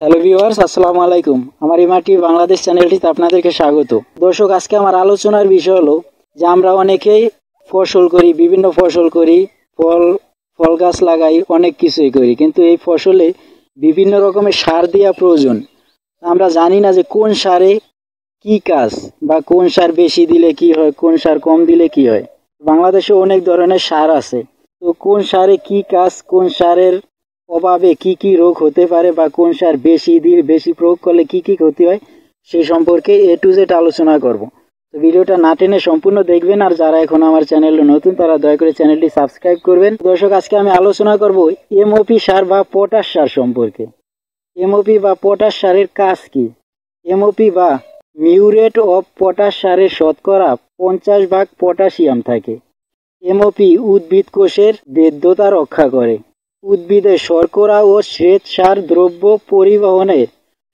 Hello viewers, আসসালামু আলাইকুম। আমার ইমাটি বাংলাদেশ চ্যানেলটিতে আপনাদেরকে স্বাগত। দর্শক, আজকে আমার আলোচনার বিষয় হলো যে আমরা অনেকেই ফসল করি, বিভিন্ন ফসল করি, ফল গাছ লাগাই, অনেক কিছুই করি, কিন্তু এই ফসলে বিভিন্ন রকমের সার দেওয়া প্রয়োজন। আমরা জানি না যে কোন সারে কি কাজ, বা কোন সার বেশি দিলে কি হয়, কোন সার কম দিলে কি হয়। বাংলাদেশে অনেক ধরনের সার আছে, তো কোন সারে কি কাজ, কোন সারের অভাবে কি কি রোগ হতে পারে, বা কোন সার বেশি প্রয়োগ করলে কি কি ক্ষতি হয়, সে সম্পর্কে A to Z আলোচনা করব। তো ভিডিওটা না টেনে সম্পূর্ণ দেখবেন, আর যারা এখন আমার চ্যানেলে নতুন তারা দয়া করে চ্যানেলটি সাবস্ক্রাইব করবেন। দর্শক, আজকে আমি আলোচনা করব MOP সার বা পটাশ সার সম্পর্কে। MOP বা পটাশ সারের কাজ কি? MOP বা মিউরেট অফ পটাশ সারের শতকরা 50% পটাশিয়াম থাকে। MOP উদ্ভিদ কোষের বেদ্যতা রক্ষা করে, উদ্ভিদে শর্করা ও শ্বেতসার দ্রব্য পরিবহনে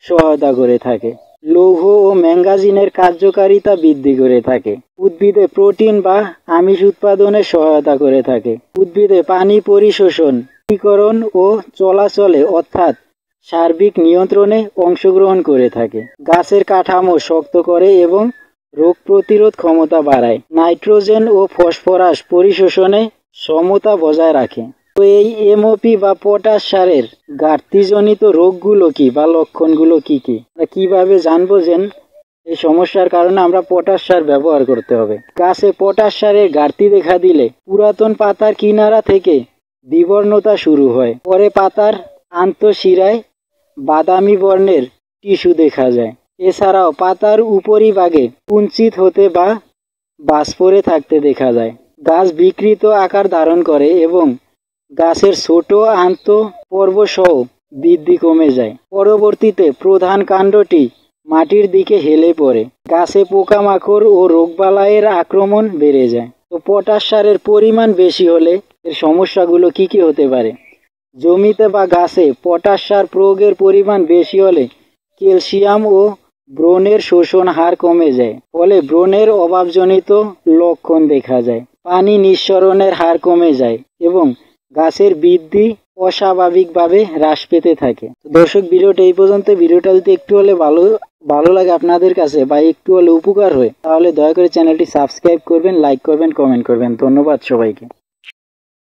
সহায়তা করে থাকে, লৌহ ও ম্যাঙ্গাজিনের কার্যকারিতা বৃদ্ধি করে থাকে, উদ্ভিদে প্রোটিন বা আমিষ উৎপাদনে সহায়তা করে থাকে, উদ্ভিদে পানি পরিশোষণ, টিকরণ ও চলাচলে অর্থাৎ সার্বিক নিয়ন্ত্রণে অংশগ্রহণ করে থাকে, গাছের কাঠামো শক্ত করে এবং রোগ প্রতিরোধ ক্ষমতা বাড়ায়, নাইট্রোজেন ও ফসফরাস পরিশোষণে সমতা বজায় রাখে। তো এই MOP বা পটাশ সারের ঘাটতিজনিত রোগগুলো কি বা লক্ষণগুলো কি কি, কিভাবে জানবো যে এই সমস্যার কারণে আমরা পটাশ সার ব্যবহার করতে হবে। গাছে পটাশ সারের ঘাটতি দেখা দিলে পুরাতন পাতার কিনারা থেকে বিবর্ণতা শুরু হয়, পরে পাতার আন্তঃশিরায় বাদামি বর্ণের টিস্যু দেখা যায়। এছাড়াও পাতার উপরিভাগে কুঞ্চিত হতে বা বাজ পড়ে থাকতে দেখা যায়। গাছ বিকৃত আকার ধারণ করে এবং গাছের ছোট আন্তঃপর্ব সহ বৃদ্ধি কমে যায়। পরবর্তীতে প্রধান কাণ্ডটি মাটির দিকে হেলে পড়ে, গাছে পোকামাকড় ও রোগবালাইয়ের আক্রমণ বেড়ে যায়। তো পটাশ সারের পরিমাণ বেশি হলে এর সমস্যাগুলো কি কি হতে পারে? জমিতে বা গাছে পটাশ সার প্রয়োগের পরিমাণ বেশি হলে ক্যালসিয়াম ও ব্রোনের শোষণ হার কমে যায়, ফলে ব্রোনের অভাবজনিত লক্ষণ দেখা যায়। পানি নিঃসরণের হার কমে যায় এবং গাছের বৃদ্ধি অস্বাভাবিকভাবে হ্রাস পেতে থাকে। দর্শক, ভিডিওটা এই পর্যন্ত। ভিডিওটা যদি একটু হলে ভালো লাগে আপনাদের কাছে বা একটু হলে উপকার হয়, তাহলে দয়া করে চ্যানেলটি সাবস্ক্রাইব করবেন, লাইক করবেন, কমেন্ট করবেন। ধন্যবাদ সবাইকে।